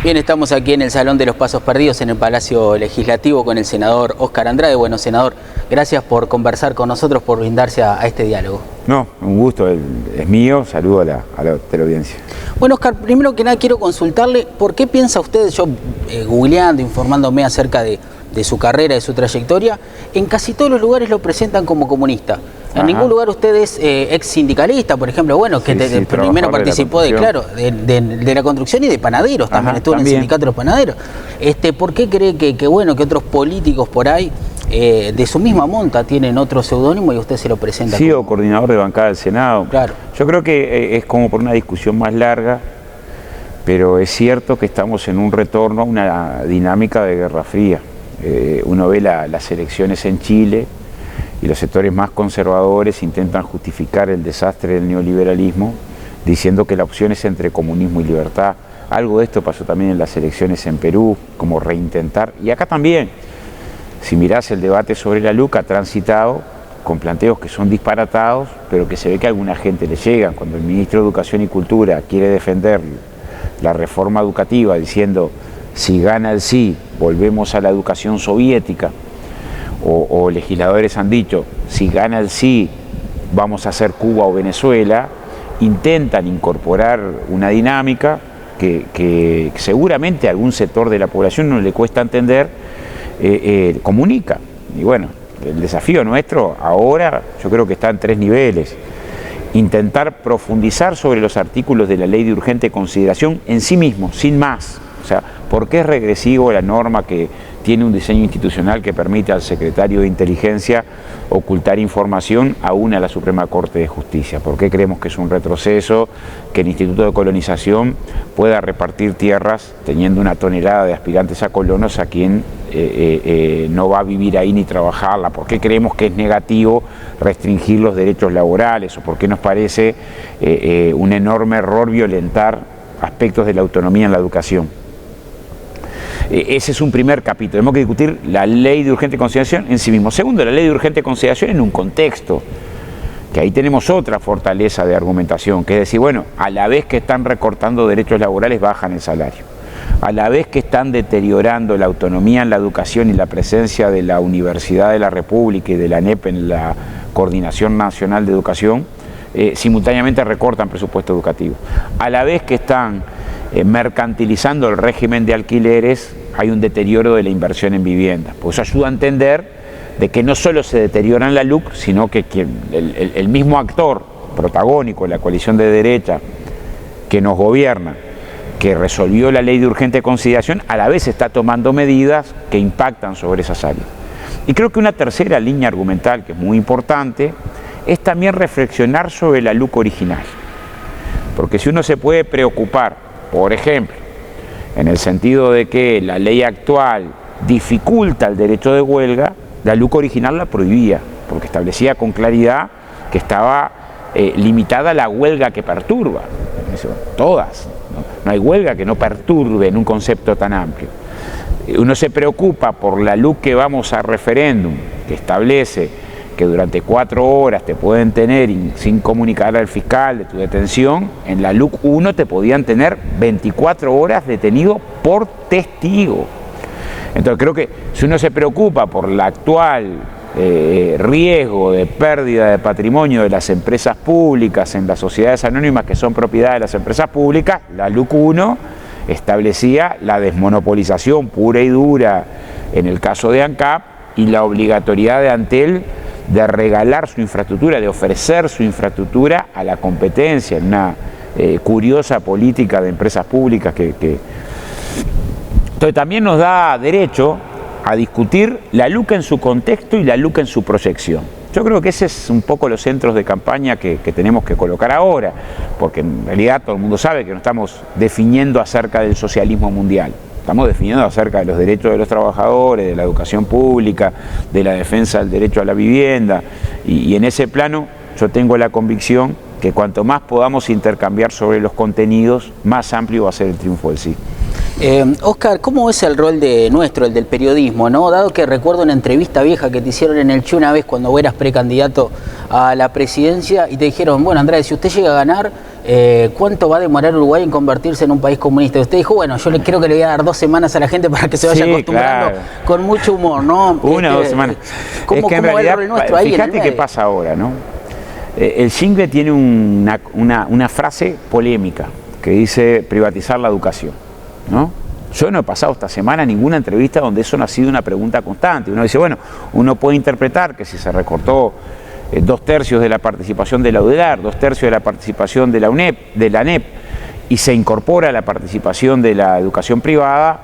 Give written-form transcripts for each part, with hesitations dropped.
Bien, estamos aquí en el Salón de los Pasos Perdidos en el Palacio Legislativo con el senador Óscar Andrade. Bueno, senador, gracias por conversar con nosotros, por brindarse a este diálogo. No, un gusto, es mío. Saludo a la teleaudiencia. Bueno, Óscar, primero que nada quiero consultarle, ¿por qué piensa usted, yo googleando, informándome acerca de su carrera, de su trayectoria, en casi todos los lugares lo presentan como comunista? En ningún lugar usted es ex sindicalista, por ejemplo, bueno, que sí, primero participó de la construcción y de panaderos, también estuvo en el sindicato de los panaderos. ¿Por qué cree que otros políticos por ahí de su misma monta tienen otro seudónimo y usted se lo presenta? Sí, o coordinador de bancada del Senado. Claro. Yo creo que es como por una discusión más larga, pero es cierto que estamos en un retorno a una dinámica de Guerra Fría. Uno ve las elecciones en Chile y los sectores más conservadores intentan justificar el desastre del neoliberalismo diciendo que la opción es entre comunismo y libertad. Algo de esto pasó también en las elecciones en Perú, como reintentar, y acá también. Si mirás el debate sobre la LUC, ha transitado con planteos que son disparatados, pero que se ve que a alguna gente le llegan. Cuando el ministro de Educación y Cultura quiere defender la reforma educativa diciendo si gana el sí, volvemos a la educación soviética, o legisladores han dicho, si gana el sí, vamos a hacer Cuba o Venezuela, intentan incorporar una dinámica que seguramente a algún sector de la población no le cuesta entender, comunica. Y bueno, el desafío nuestro ahora yo creo que está en 3 niveles. Intentar profundizar sobre los artículos de la ley de urgente consideración en sí mismo, sin más. O sea, ¿por qué es regresivo la norma que tiene un diseño institucional que permite al secretario de Inteligencia ocultar información aún a la Suprema Corte de Justicia? ¿Por qué creemos que es un retroceso que el Instituto de Colonización pueda repartir tierras teniendo una tonelada de aspirantes a colonos a quien no va a vivir ahí ni trabajarla? ¿Por qué creemos que es negativo restringir los derechos laborales? ¿O por qué nos parece un enorme error violentar aspectos de la autonomía en la educación? Ese es un primer capítulo. Tenemos que discutir la ley de urgente consideración en sí mismo. Segundo, la ley de urgente consideración en un contexto, que ahí tenemos otra fortaleza de argumentación, que es decir, bueno, a la vez que están recortando derechos laborales, bajan el salario. A la vez que están deteriorando la autonomía en la educación y la presencia de la Universidad de la República y de la ANEP en la Coordinación Nacional de Educación, simultáneamente recortan presupuesto educativo. A la vez que están mercantilizando el régimen de alquileres, hay un deterioro de la inversión en vivienda. Pues eso ayuda a entender de que no solo se deteriora en la LUC, sino que el mismo actor protagónico, la coalición de derecha que nos gobierna, que resolvió la ley de urgente consideración, a la vez está tomando medidas que impactan sobre esas áreas. Y creo que una tercera línea argumental que es muy importante es también reflexionar sobre la LUC original. Porque si uno se puede preocupar, por ejemplo, en el sentido de que la ley actual dificulta el derecho de huelga, la LUC original la prohibía, porque establecía con claridad que estaba limitada la huelga que perturba. Todas. No hay huelga que no perturbe en un concepto tan amplio. Uno se preocupa por la LUC que vamos a referéndum, que establece que durante 4 horas te pueden tener sin comunicar al fiscal de tu detención. En la LUC 1 te podían tener 24 horas detenido por testigo. Entonces creo que si uno se preocupa por la actual riesgo de pérdida de patrimonio de las empresas públicas en las sociedades anónimas que son propiedad de las empresas públicas, la LUC 1 establecía la desmonopolización pura y dura en el caso de ANCAP y la obligatoriedad de Antel de regalar su infraestructura, de ofrecer su infraestructura a la competencia, en una curiosa política de empresas públicas Entonces también nos da derecho a discutir la LUC en su contexto y la LUC en su proyección. Yo creo que ese es un poco los centros de campaña que tenemos que colocar ahora, porque en realidad todo el mundo sabe que no estamos definiendo acerca del socialismo mundial. Estamos definiendo acerca de los derechos de los trabajadores, de la educación pública, de la defensa del derecho a la vivienda. Y en ese plano yo tengo la convicción que cuanto más podamos intercambiar sobre los contenidos, más amplio va a ser el triunfo del sí. Óscar, ¿cómo es el rol el del periodismo, ¿no? Dado que recuerdo una entrevista vieja que te hicieron en el Che una vez cuando eras precandidato a la presidencia y te dijeron, bueno, Andrade, si usted llega a ganar, ¿cuánto va a demorar Uruguay en convertirse en un país comunista? Y usted dijo, bueno, yo creo que le voy a dar 2 semanas a la gente para que se vaya acostumbrando, claro, con mucho humor, ¿no? 1 o 2 semanas. ¿Cómo, es que en cómo realidad, va el rol nuestro ahí? Fíjate qué pasa ahora, ¿no? El Single tiene una frase polémica que dice privatizar la educación, ¿no? Yo no he pasado esta semana ninguna entrevista donde eso no ha sido una pregunta constante. Uno dice, bueno, uno puede interpretar que si se recortó 2/3 de la participación de la UDELAR, 2/3 de la participación de la UNEP, de la ANEP, y se incorpora la participación de la educación privada,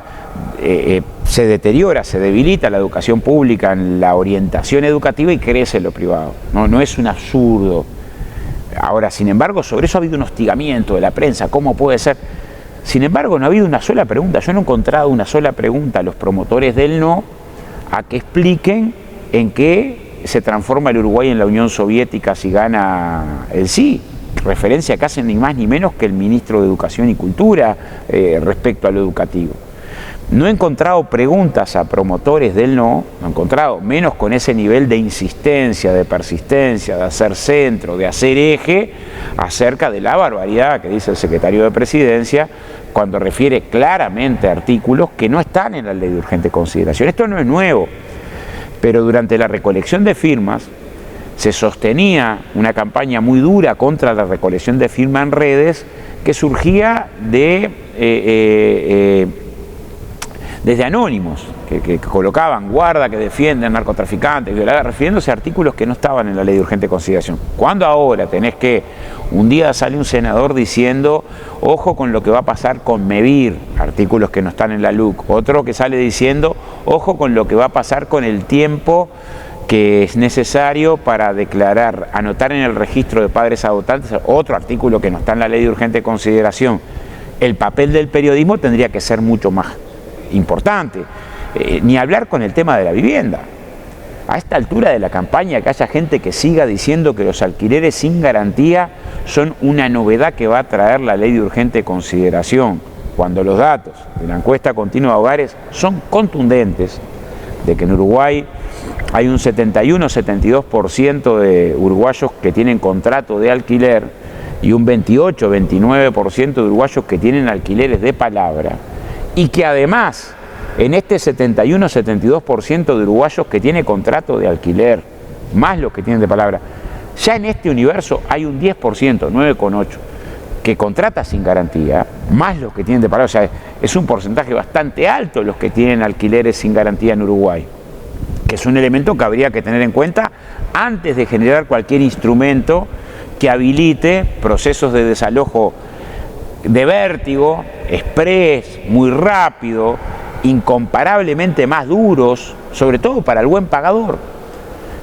se deteriora, se debilita la educación pública en la orientación educativa y crece lo privado. No es un absurdo. Ahora, sin embargo, sobre eso ha habido un hostigamiento de la prensa. ¿Cómo puede ser? Sin embargo, no ha habido una sola pregunta. Yo no he encontrado una sola pregunta a los promotores del no a que expliquen en qué se transforma el Uruguay en la Unión Soviética si gana el sí. Referencia que hacen ni más ni menos que el ministro de Educación y Cultura respecto a lo educativo. No he encontrado preguntas a promotores del no he encontrado, menos con ese nivel de insistencia, de persistencia, de hacer centro, de hacer eje, acerca de la barbaridad que dice el secretario de Presidencia cuando refiere claramente a artículos que no están en la ley de urgente consideración. Esto no es nuevo, pero durante la recolección de firmas se sostenía una campaña muy dura contra la recolección de firmas en redes que surgía desde anónimos, que colocaban guarda, que defienden narcotraficantes, violadores, refiriéndose a artículos que no estaban en la ley de urgente consideración. Cuando ahora tenés que, un día sale un senador diciendo, ojo con lo que va a pasar con MEVIR, artículos que no están en la LUC, otro que sale diciendo, ojo con lo que va a pasar con el tiempo que es necesario para declarar, anotar en el registro de padres adoptantes, otro artículo que no está en la ley de urgente consideración. El papel del periodismo tendría que ser mucho más importante, ni hablar con el tema de la vivienda. A esta altura de la campaña que haya gente que siga diciendo que los alquileres sin garantía son una novedad que va a traer la ley de urgente consideración, cuando los datos de la encuesta continua de hogares son contundentes, de que en Uruguay hay un 71-72% de uruguayos que tienen contrato de alquiler y un 28-29% de uruguayos que tienen alquileres de palabra, y que además en este 71-72% de uruguayos que tiene contrato de alquiler, más los que tienen de palabra, ya en este universo hay un 10%, 9,8%, que contrata sin garantía, más los que tienen de palabra. O sea, es un porcentaje bastante alto los que tienen alquileres sin garantía en Uruguay, que es un elemento que habría que tener en cuenta antes de generar cualquier instrumento que habilite procesos de desalojo de vértigo, express, muy rápido, incomparablemente más duros, sobre todo para el buen pagador.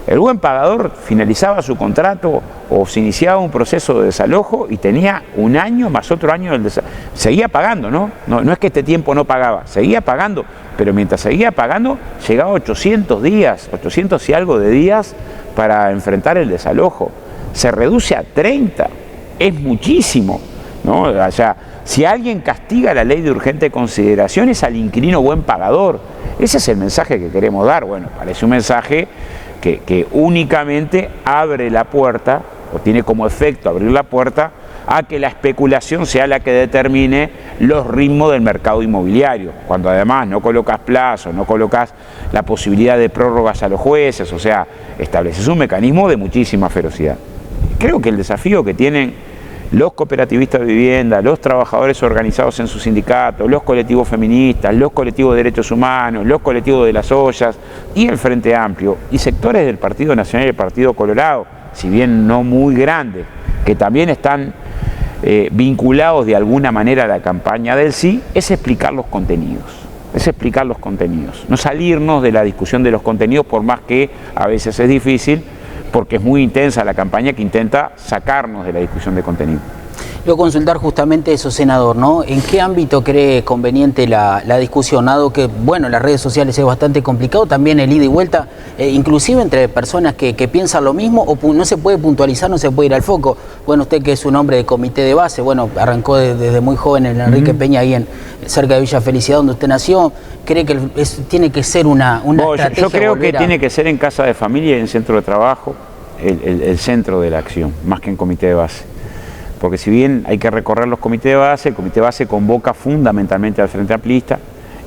El buen pagador finalizaba su contrato o se iniciaba un proceso de desalojo y tenía un año más otro año del desalojo. Seguía pagando, ¿no? No es que este tiempo no pagaba, seguía pagando, pero mientras seguía pagando llegaba a 800 días, 800 y algo de días para enfrentar el desalojo. Se reduce a 30, es muchísimo, ¿no? O sea, si alguien castiga la ley de urgente consideración es al inquilino buen pagador. Ese es el mensaje que queremos dar. Bueno, parece un mensaje que únicamente abre la puerta, o tiene como efecto abrir la puerta, a que la especulación sea la que determine los ritmos del mercado inmobiliario, cuando además no colocas plazos, no colocas la posibilidad de prórrogas a los jueces, o sea, estableces un mecanismo de muchísima ferocidad. Creo que el desafío que tienen los cooperativistas de vivienda, los trabajadores organizados en sus sindicatos, los colectivos feministas, los colectivos de derechos humanos, los colectivos de las ollas y el Frente Amplio y sectores del Partido Nacional y el Partido Colorado, si bien no muy grandes, que también están vinculados de alguna manera a la campaña del sí, es explicar los contenidos. Es explicar los contenidos, no salirnos de la discusión de los contenidos, por más que a veces es difícil, porque es muy intensa la campaña que intenta sacarnos de la discusión de contenido. Luego consultar justamente eso, senador, ¿no? ¿En qué ámbito cree conveniente la discusión? Dado que, bueno, las redes sociales es bastante complicado, también el ida y vuelta, inclusive entre personas que piensan lo mismo, o no se puede puntualizar, no se puede ir al foco. Bueno, usted que es un hombre de comité de base, bueno, arrancó desde muy joven en Enrique Peña, ahí cerca de Villa Felicidad, donde usted nació. ¿Cree que tiene que ser una estrategia? Yo creo que tiene que ser en casa de familia y en centro de trabajo el centro de la acción, más que en comité de base. porque si bien hay que recorrer los comités de base, el comité de base convoca fundamentalmente al Frente Amplista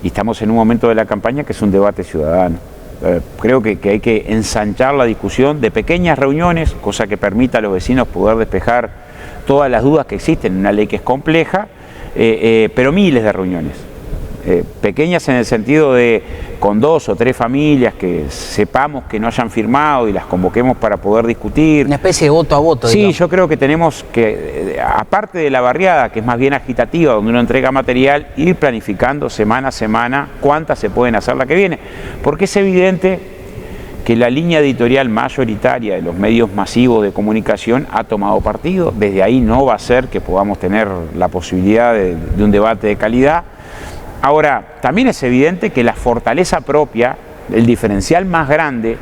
y estamos en un momento de la campaña que es un debate ciudadano. Creo que hay que ensanchar la discusión de pequeñas reuniones, cosa que permita a los vecinos poder despejar todas las dudas que existen en una ley que es compleja, pero miles de reuniones. Pequeñas en el sentido de con 2 o 3 familias que sepamos que no hayan firmado y las convoquemos para poder discutir. Una especie de voto a voto. Sí, digamos. yo creo que tenemos que, aparte de la barriada, que es más bien agitativa, donde uno entrega material, ir planificando semana a semana cuántas se pueden hacer la que viene. Porque es evidente que la línea editorial mayoritaria de los medios masivos de comunicación ha tomado partido. Desde ahí no va a ser que podamos tener la posibilidad de un debate de calidad. Ahora, también es evidente que la fortaleza propia, el diferencial más grande,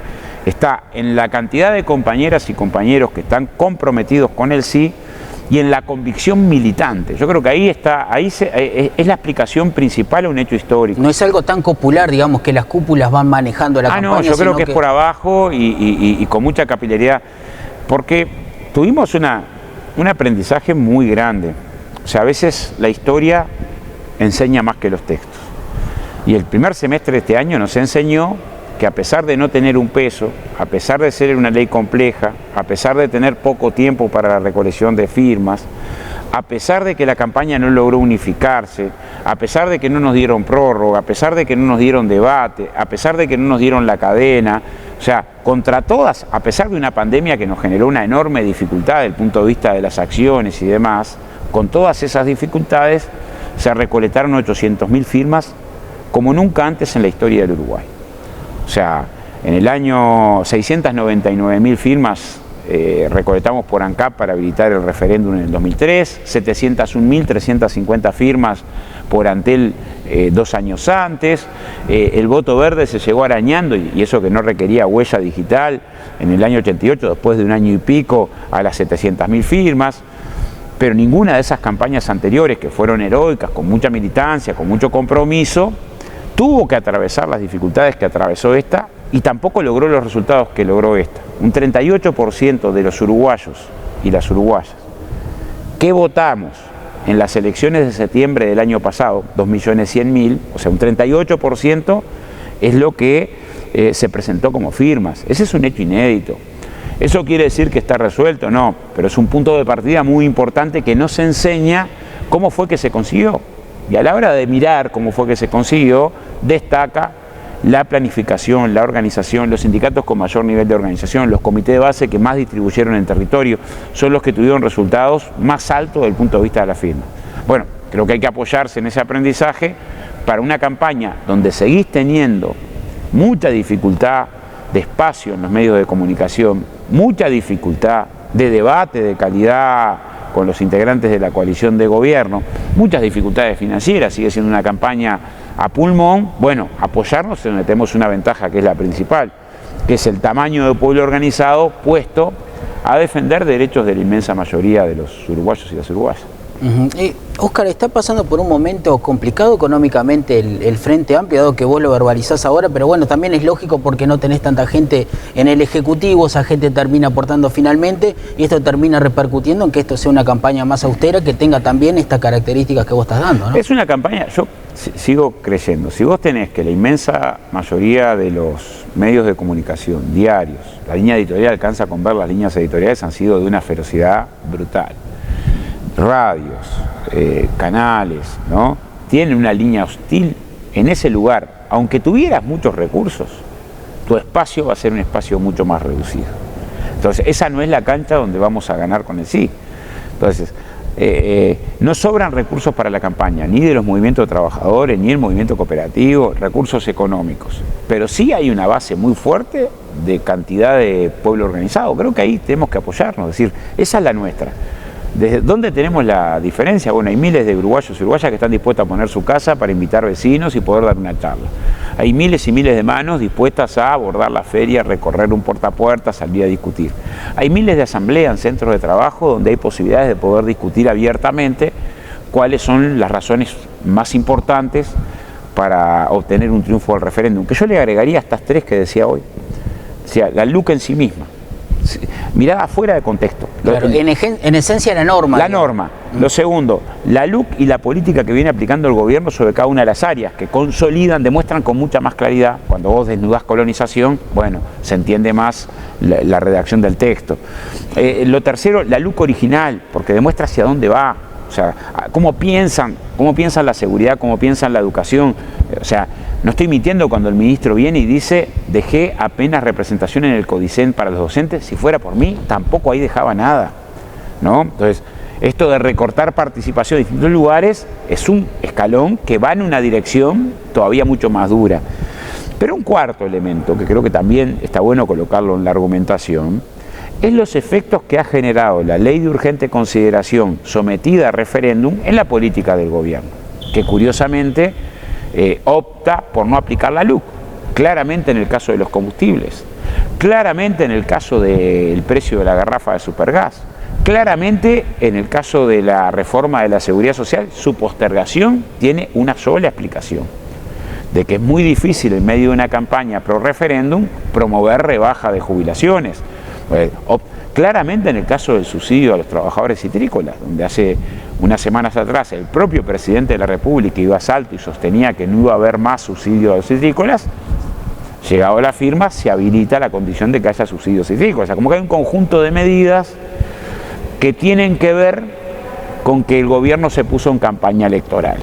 está en la cantidad de compañeras y compañeros que están comprometidos con el sí y en la convicción militante. Yo creo que ahí está, es la explicación principal a un hecho histórico. No es algo tan popular, digamos, que las cúpulas van manejando la campaña. No, yo creo que es por abajo y con mucha capilaridad, porque tuvimos un aprendizaje muy grande. O sea, a veces la historia enseña más que los textos. Y el primer semestre de este año nos enseñó que a pesar de no tener un peso, a pesar de ser una ley compleja, a pesar de tener poco tiempo para la recolección de firmas, a pesar de que la campaña no logró unificarse, a pesar de que no nos dieron prórroga, a pesar de que no nos dieron debate, a pesar de que no nos dieron la cadena, o sea, contra todas, a pesar de una pandemia que nos generó una enorme dificultad desde el punto de vista de las acciones y demás, con todas esas dificultades, se recolectaron 800.000 firmas como nunca antes en la historia del Uruguay. O sea, en el año 699.000 firmas recolectamos por ANCAP para habilitar el referéndum en el 2003, 701.350 firmas por Antel 2 años antes, el voto verde se llegó arañando, y eso que no requería huella digital, en el año 88, después de un año y pico, a las 700.000 firmas. Pero ninguna de esas campañas anteriores, que fueron heroicas, con mucha militancia, con mucho compromiso, tuvo que atravesar las dificultades que atravesó esta y tampoco logró los resultados que logró esta. Un 38% de los uruguayos y las uruguayas que votamos en las elecciones de septiembre del año pasado, 2.100.000, o sea, un 38% es lo que se presentó como firmas. Ese es un hecho inédito. ¿Eso quiere decir que está resuelto? No, pero es un punto de partida muy importante que nos enseña cómo fue que se consiguió. Y a la hora de mirar cómo fue que se consiguió, destaca la planificación, la organización, los sindicatos con mayor nivel de organización, los comités de base que más distribuyeron en territorio, son los que tuvieron resultados más altos desde el punto de vista de la firma. Bueno, creo que hay que apoyarse en ese aprendizaje para una campaña donde seguís teniendo mucha dificultad de espacio en los medios de comunicación, mucha dificultad de debate de calidad con los integrantes de la coalición de gobierno, muchas dificultades financieras, sigue siendo una campaña a pulmón. Bueno, apoyarnos en donde tenemos una ventaja que es la principal, que es el tamaño del pueblo organizado puesto a defender derechos de la inmensa mayoría de los uruguayos y las uruguayas. Óscar, está pasando por un momento complicado económicamente el Frente Amplio, dado que vos lo verbalizás ahora, pero bueno, también es lógico porque no tenés tanta gente en el Ejecutivo, esa gente termina aportando finalmente y esto termina repercutiendo en que esto sea una campaña más austera que tenga también estas características que vos estás dando, ¿no? Es una campaña, yo sigo creyendo, si vos tenés que la inmensa mayoría de los medios de comunicación, diarios, la línea editorial alcanza con ver las líneas editoriales han sido de una ferocidad brutal. Radios, canales, ¿no? Tienen una línea hostil en ese lugar. Aunque tuvieras muchos recursos, tu espacio va a ser un espacio mucho más reducido. Entonces, esa no es la cancha donde vamos a ganar con el sí. Entonces, no sobran recursos para la campaña, ni de los movimientos de trabajadores, ni el movimiento cooperativo, recursos económicos. Pero sí hay una base muy fuerte de cantidad de pueblo organizado. Creo que ahí tenemos que apoyarnos, es decir, esa es la nuestra. ¿Desde dónde tenemos la diferencia? Bueno, hay miles de uruguayos y uruguayas que están dispuestos a poner su casa para invitar vecinos y poder dar una charla. Hay miles y miles de manos dispuestas a abordar la feria, recorrer un puerta a puerta, salir a discutir. Hay miles de asambleas en centros de trabajo donde hay posibilidades de poder discutir abiertamente cuáles son las razones más importantes para obtener un triunfo del referéndum. Que yo le agregaría a estas tres que decía hoy. O sea, la LUC en sí misma. mirada fuera de contexto. Claro, en esencia la norma. La norma. Lo segundo, la LUC y la política que viene aplicando el gobierno sobre cada una de las áreas, que consolidan, demuestran con mucha más claridad. Cuando vos desnudás colonización, bueno, se entiende más la redacción del texto. Lo tercero, la LUC original, porque demuestra hacia dónde va. O sea, cómo piensan la seguridad, cómo piensan la educación. O sea, no estoy mintiendo cuando el ministro viene y dice: dejé apenas representación en el Codicen para los docentes. Si fuera por mí, tampoco ahí dejaba nada, ¿no? Entonces, esto de recortar participación en distintos lugares es un escalón que va en una dirección todavía mucho más dura. Pero un cuarto elemento, que creo que también está bueno colocarlo en la argumentación, es los efectos que ha generado la ley de urgente consideración sometida a referéndum en la política del gobierno, que curiosamente opta por no aplicar la LUC, claramente en el caso de los combustibles, claramente en el caso del precio de la garrafa de Supergas, claramente en el caso de la reforma de la seguridad social. Su postergación tiene una sola explicación: de que es muy difícil en medio de una campaña pro referéndum promover rebaja de jubilaciones. Claramente en el caso del subsidio a los trabajadores citrícolas, donde hace unas semanas atrás el propio presidente de la República iba a salto y sostenía que no iba a haber más subsidio a los citrícolas, llegado a la firma se habilita la condición de que haya subsidios citrícolas. O sea, como que hay un conjunto de medidas que tienen que ver con que el gobierno se puso en campaña electoral.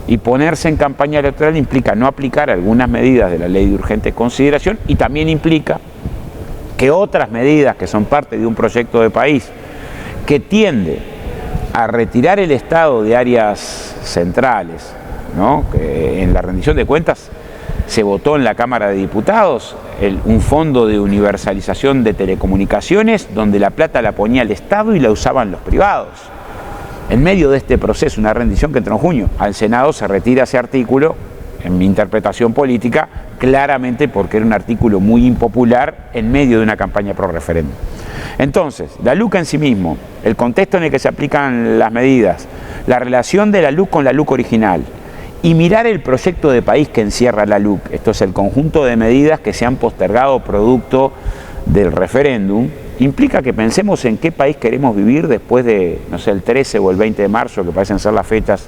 Y ponerse en campaña electoral implica no aplicar algunas medidas de la ley de urgente consideración, y también implica que otras medidas que son parte de un proyecto de país que tiende a retirar el Estado de áreas centrales, ¿no? Que en la rendición de cuentas se votó en la Cámara de Diputados un fondo de universalización de telecomunicaciones donde la plata la ponía el Estado y la usaban los privados. En medio de este proceso, una rendición que entró en junio, al Senado se retira ese artículo, en mi interpretación política, claramente porque era un artículo muy impopular en medio de una campaña pro referéndum. Entonces, la LUC en sí mismo, el contexto en el que se aplican las medidas, la relación de la LUC con la LUC original, y mirar el proyecto de país que encierra la LUC, esto es el conjunto de medidas que se han postergado producto del referéndum, implica que pensemos en qué país queremos vivir después de, no sé, el 13 o el 20 de marzo, que parecen ser las fechas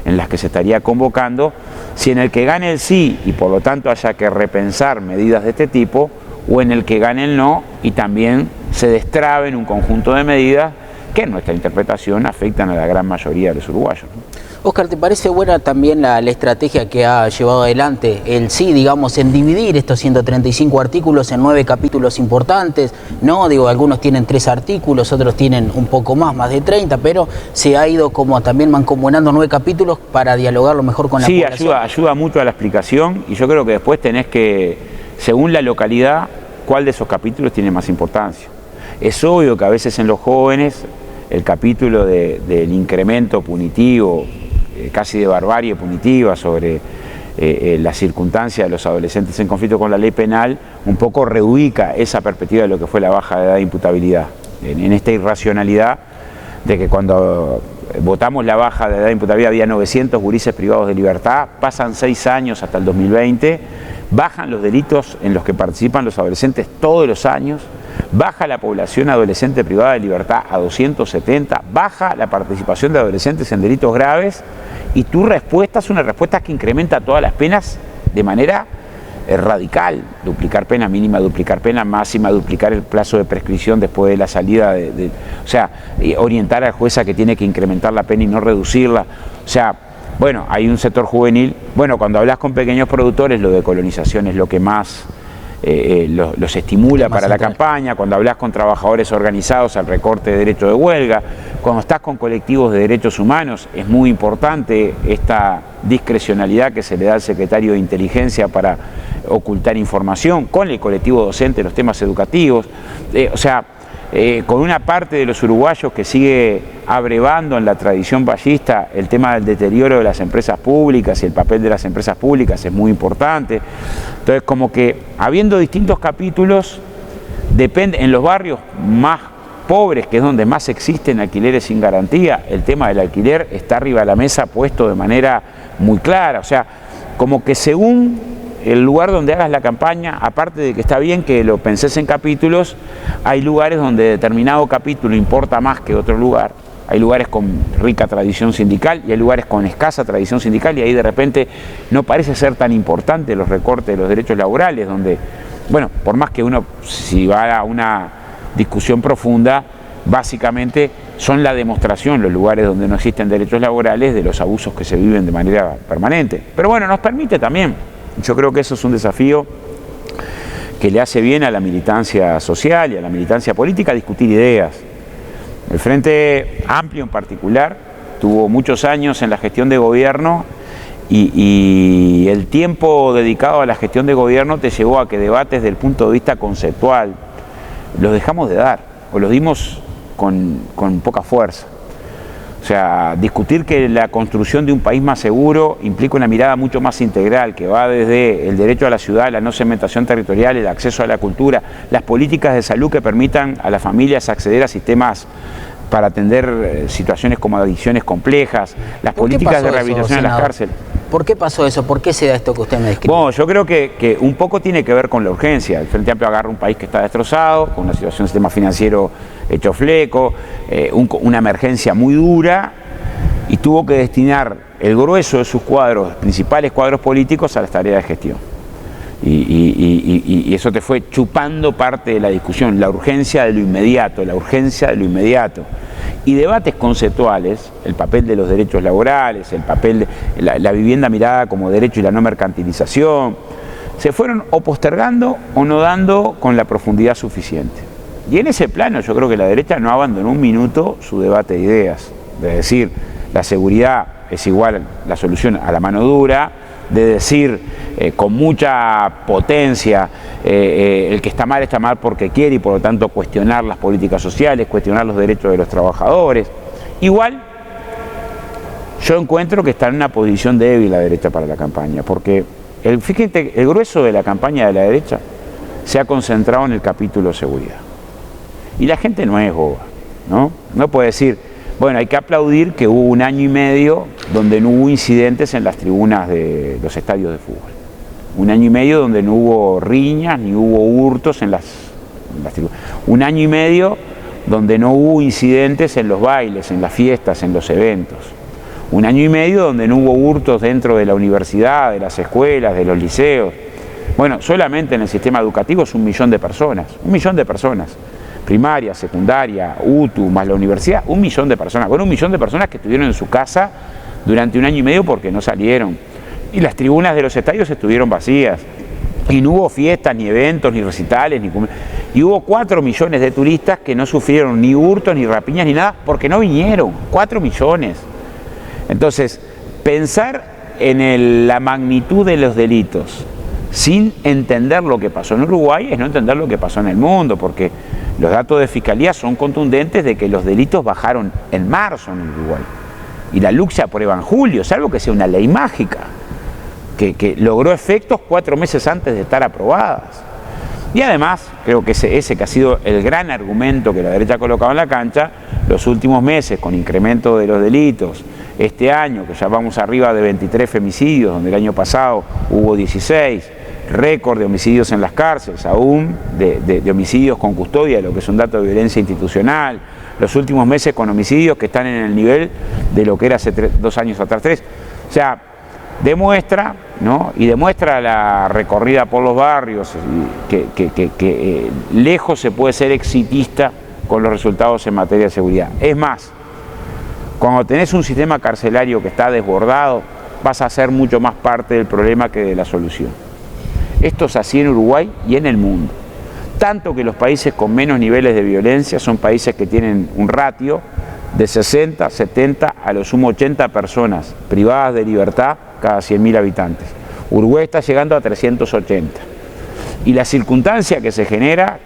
en las que se estaría convocando, si en el que gane el sí y por lo tanto haya que repensar medidas de este tipo, o en el que gane el no y también se destraben un conjunto de medidas que en nuestra interpretación afectan a la gran mayoría de los uruguayos, ¿no? Oscar, ¿te parece buena también la estrategia que ha llevado adelante el sí, digamos, en dividir estos 135 artículos en 9 capítulos importantes? No, digo, algunos tienen 3 artículos, otros tienen un poco más de 30, pero se ha ido como también mancomunando 9 capítulos para dialogarlo mejor con la población. Sí, ayuda mucho a la explicación, y yo creo que después tenés que, según la localidad, cuál de esos capítulos tiene más importancia. Es obvio que a veces en los jóvenes el capítulo del incremento punitivo, casi de barbarie punitiva sobre la circunstancia de los adolescentes en conflicto con la ley penal, un poco reubica esa perspectiva de lo que fue la baja de edad de imputabilidad, en esta irracionalidad de que cuando votamos la baja de edad de imputabilidad había 900 gurises privados de libertad, pasan 6 años hasta el 2020, bajan los delitos en los que participan los adolescentes todos los años, baja la población adolescente privada de libertad a 270, baja la participación de adolescentes en delitos graves, y tu respuesta es una respuesta que incrementa todas las penas de manera radical: duplicar pena mínima, duplicar pena máxima, duplicar el plazo de prescripción después de la salida o sea, orientar al juez a que tiene que incrementar la pena y no reducirla. O sea, bueno, hay un sector juvenil, bueno, cuando hablas con pequeños productores, lo de colonización es lo que más los estimula para la campaña. Cuando hablas con trabajadores organizados, al recorte de derecho de huelga. Cuando estás con colectivos de derechos humanos, es muy importante esta discrecionalidad que se le da al secretario de Inteligencia para ocultar información. Con el colectivo docente, los temas educativos. O sea, con una parte de los uruguayos que sigue abrevando en la tradición ballista el tema del deterioro de las empresas públicas y el papel de las empresas públicas es muy importante. Entonces, como que habiendo distintos capítulos, depende, en los barrios más pobres, que es donde más existen alquileres sin garantía, el tema del alquiler está arriba de la mesa puesto de manera muy clara. O sea, como que según el lugar donde hagas la campaña, aparte de que está bien que lo penses en capítulos, hay lugares donde determinado capítulo importa más que otro lugar. Hay lugares con rica tradición sindical y hay lugares con escasa tradición sindical, y ahí de repente no parece ser tan importante los recortes de los derechos laborales, donde, bueno, por más que uno, si va a una discusión profunda, básicamente son la demostración, los lugares donde no existen derechos laborales, de los abusos que se viven de manera permanente. Pero bueno, nos permite también, yo creo que eso es un desafío que le hace bien a la militancia social y a la militancia política, discutir ideas. El Frente Amplio en particular tuvo muchos años en la gestión de gobierno, y el tiempo dedicado a la gestión de gobierno te llevó a que debates desde el punto de vista conceptual los dejamos de dar, o los dimos con poca fuerza. O sea, discutir que la construcción de un país más seguro implica una mirada mucho más integral, que va desde el derecho a la ciudad, la no segmentación territorial, el acceso a la cultura, las políticas de salud que permitan a las familias acceder a sistemas para atender situaciones como adicciones complejas, las políticas de rehabilitación en las cárceles. ¿Por qué pasó eso? ¿Por qué se da esto que usted me describe? Bueno, yo creo que un poco tiene que ver con la urgencia. El Frente Amplio agarra un país que está destrozado, con una situación de sistema financiero hecho fleco, una emergencia muy dura, y tuvo que destinar el grueso de sus cuadros, principales cuadros políticos, a las tareas de gestión. Y eso te fue chupando parte de la discusión, la urgencia de lo inmediato, la urgencia de lo inmediato. Y debates conceptuales, el papel de los derechos laborales, el papel de la vivienda mirada como derecho y la no mercantilización, se fueron o postergando o no dando con la profundidad suficiente. Y en ese plano yo creo que la derecha no abandonó un minuto su debate de ideas, de decir, la seguridad es igual la solución a la mano dura, de decir con mucha potencia el que está mal porque quiere, y por lo tanto cuestionar las políticas sociales, cuestionar los derechos de los trabajadores. Igual yo encuentro que está en una posición débil la derecha para la campaña, porque fíjate, el grueso de la campaña de la derecha se ha concentrado en el capítulo seguridad. Y la gente no es boba, ¿no? No puede decir, bueno, hay que aplaudir que hubo 1 año y medio donde no hubo incidentes en las tribunas de los estadios de fútbol. 1 año y medio donde no hubo riñas ni hubo hurtos en las tribunas. 1 año y medio donde no hubo incidentes en los bailes, en las fiestas, en los eventos. 1 año y medio donde no hubo hurtos dentro de la universidad, de las escuelas, de los liceos. Bueno, solamente en el sistema educativo es 1 millón de personas. 1 millón de personas. Primaria, secundaria, UTU, más la universidad, 1 millón de personas. Bueno, 1 millón de personas que estuvieron en su casa durante 1 año y medio porque no salieron. Y las tribunas de los estadios estuvieron vacías. Y no hubo fiestas, ni eventos, ni recitales, ni cumpleaños. Y hubo 4 millones de turistas que no sufrieron ni hurtos, ni rapiñas, ni nada, porque no vinieron. 4 millones. Entonces, pensar en la magnitud de los delitos sin entender lo que pasó en Uruguay es no entender lo que pasó en el mundo, porque los datos de Fiscalía son contundentes de que los delitos bajaron en marzo en Uruguay. Y la LUC se aprueba en julio, salvo que sea una ley mágica, que logró efectos 4 meses antes de estar aprobadas. Y además, creo que ese que ha sido el gran argumento que la derecha ha colocado en la cancha, los últimos meses, con incremento de los delitos, este año, que ya vamos arriba de 23 femicidios, donde el año pasado hubo 16, récord de homicidios en las cárceles, aún de homicidios con custodia, lo que es un dato de violencia institucional, los últimos meses con homicidios que están en el nivel de lo que era hace 2 años atrás, 3. O sea, demuestra, ¿no? Y demuestra la recorrida por los barrios, que lejos se puede ser exitista con los resultados en materia de seguridad. Es más, cuando tenés un sistema carcelario que está desbordado, vas a ser mucho más parte del problema que de la solución. Esto es así en Uruguay y en el mundo. Tanto que los países con menos niveles de violencia son países que tienen un ratio de 60, 70, a lo sumo 80 personas privadas de libertad cada 100.000 habitantes. Uruguay está llegando a 380. Y la circunstancia que se genera,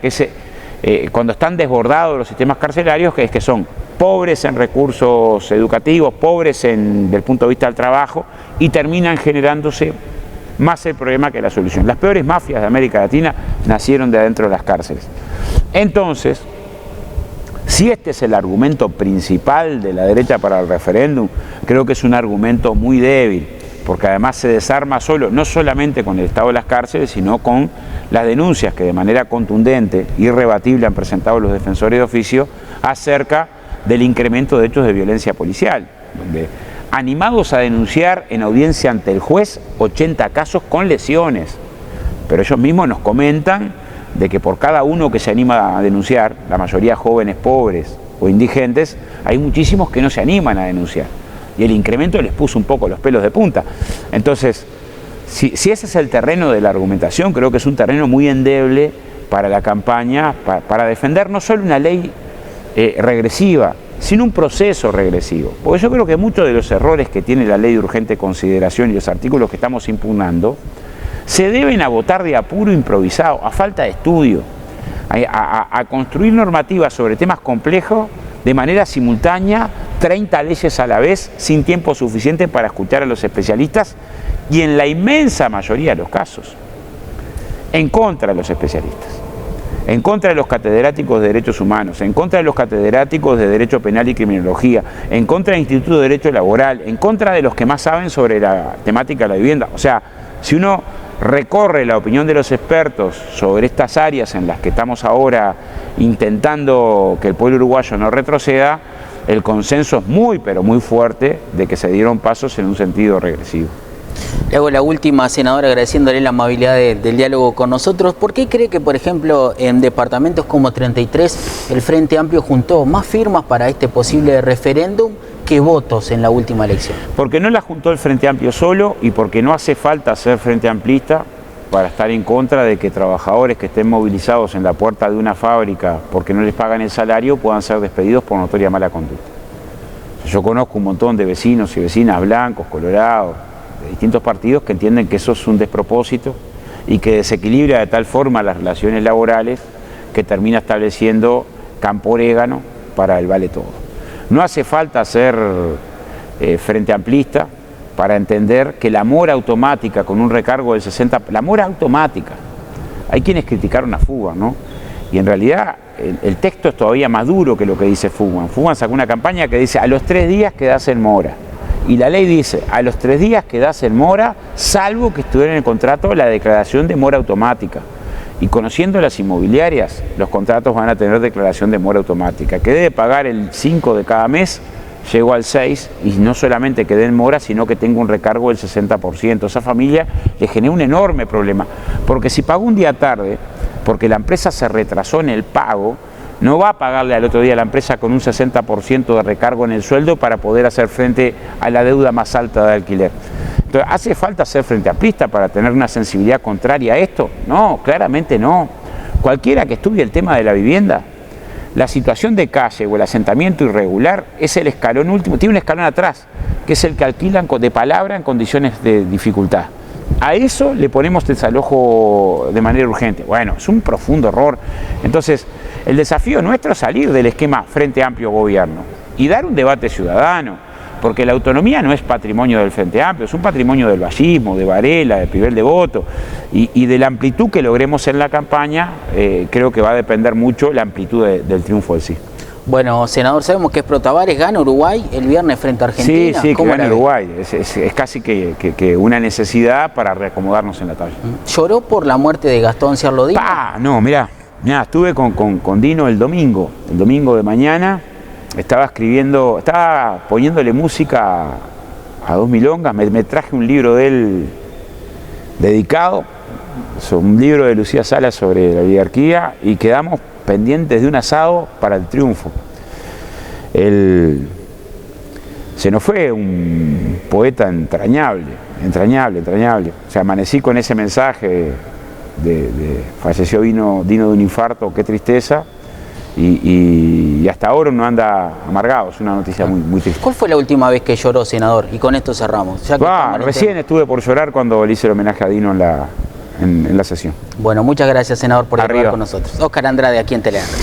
cuando están desbordados los sistemas carcelarios, es que son pobres en recursos educativos, pobres desde el punto de vista del trabajo, y terminan generándose más el problema que la solución. Las peores mafias de América Latina nacieron de adentro de las cárceles. Entonces, si este es el argumento principal de la derecha para el referéndum, creo que es un argumento muy débil. porque además se desarma no solamente con el estado de las cárceles, sino con las denuncias que de manera contundente, irrebatible, han presentado los defensores de oficio acerca del incremento de hechos de violencia policial, donde animados a denunciar en audiencia ante el juez 80 casos con lesiones, pero ellos mismos nos comentan de que por cada uno que se anima a denunciar, la mayoría jóvenes pobres o indigentes, hay muchísimos que no se animan a denunciar, y el incremento les puso un poco los pelos de punta. Entonces, si ese es el terreno de la argumentación, creo que es un terreno muy endeble para la campaña, para defender no solo una ley regresiva, sino un proceso regresivo. Porque yo creo que muchos de los errores que tiene la ley de urgente consideración y los artículos que estamos impugnando se deben a votar de apuro improvisado, a falta de estudio, a construir normativas sobre temas complejos de manera simultánea, 30 leyes a la vez, sin tiempo suficiente para escuchar a los especialistas, y en la inmensa mayoría de los casos, en contra de los especialistas, en contra de los catedráticos de derechos humanos, en contra de los catedráticos de derecho penal y criminología, en contra del Instituto de Derecho Laboral, en contra de los que más saben sobre la temática de la vivienda. O sea, si uno recorre la opinión de los expertos sobre estas áreas en las que estamos ahora intentando que el pueblo uruguayo no retroceda, el consenso es muy, pero muy fuerte de que se dieron pasos en un sentido regresivo. Le hago la última, senador, agradeciéndole la amabilidad del diálogo con nosotros. ¿Por qué cree que, por ejemplo, en departamentos como 33, el Frente Amplio juntó más firmas para este posible referéndum que votos en la última elección? Porque no la juntó el Frente Amplio solo y porque no hace falta ser Frente Amplista para estar en contra de que trabajadores que estén movilizados en la puerta de una fábrica porque no les pagan el salario puedan ser despedidos por notoria mala conducta. Yo conozco un montón de vecinos y vecinas blancos, colorados, de distintos partidos que entienden que eso es un despropósito y que desequilibra de tal forma las relaciones laborales que termina estableciendo campo orégano para el vale todo. No hace falta ser Frente Amplista para entender que la mora automática con un recargo del 60%, la mora automática, hay quienes criticaron a Fugan, ¿no? Y en realidad el texto es todavía más duro que lo que dice Fugan. Fugan sacó una campaña que dice: a los 3 días quedás en mora. Y la ley dice: a los 3 días quedás en mora, salvo que estuviera en el contrato la declaración de mora automática. Y conociendo las inmobiliarias, los contratos van a tener declaración de mora automática, que debe pagar el 5 de cada mes, llegó al 6, y no solamente quedé en mora, sino que tengo un recargo del 60%. Esa familia le genera un enorme problema, porque si pagó un día tarde, porque la empresa se retrasó en el pago, no va a pagarle al otro día a la empresa con un 60% de recargo en el sueldo para poder hacer frente a la deuda más alta de alquiler. Entonces, ¿hace falta ser Frente Amplista para tener una sensibilidad contraria a esto? No, claramente no. Cualquiera que estudie el tema de la vivienda, la situación de calle o el asentamiento irregular es el escalón último, tiene un escalón atrás, que es el que alquilan de palabra en condiciones de dificultad. A eso le ponemos desalojo de manera urgente. Bueno, es un profundo error. Entonces, el desafío nuestro es salir del esquema Frente Amplio Gobierno y dar un debate ciudadano, porque la autonomía no es patrimonio del Frente Amplio, es un patrimonio del vallismo, de Varela, de Pivel de Voto, y de la amplitud que logremos en la campaña, creo que va a depender mucho la amplitud del triunfo del sí. Bueno, senador, sabemos que es Protavares, gana Uruguay el viernes frente a Argentina. Sí, que gana Uruguay, es casi que una necesidad para reacomodarnos en la tabla. ¿Lloró por la muerte de Gastón Ciarlodino? No, mirá, estuve con Dino el domingo de mañana, estaba poniéndole música a 2 milongas, me traje un libro de él dedicado, un libro de Lucía Salas sobre la oligarquía, y quedamos pendientes de un asado para el triunfo. Se nos fue un poeta entrañable. O sea, amanecí con ese mensaje falleció Dino de un infarto, qué tristeza, y hasta ahora no anda amargado, es una noticia muy triste. ¿Cuál fue la última vez que lloró, senador? Y con esto cerramos. Ya que recién estuve por llorar cuando le hice el homenaje a Dino en la sesión. Bueno, muchas gracias, senador, por estar con nosotros. Óscar Andrade, aquí en Teleandro.